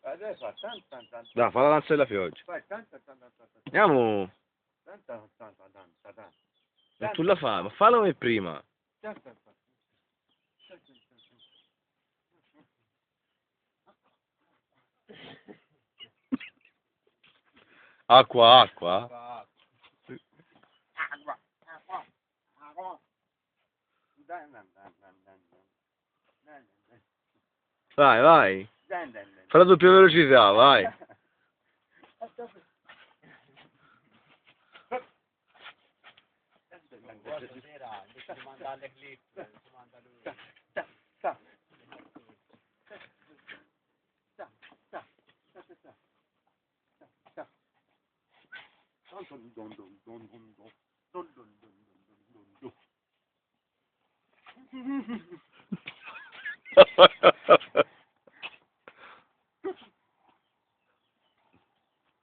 Adesso fa Dai, fa la danza della pioggia. fai Andiamo. Ma tu la fai, ma fallo come prima. Acqua, acqua. Vai, vai. Fa la doppia velocità, vai. Stasera invece di mandare le clip, si manda lui. Don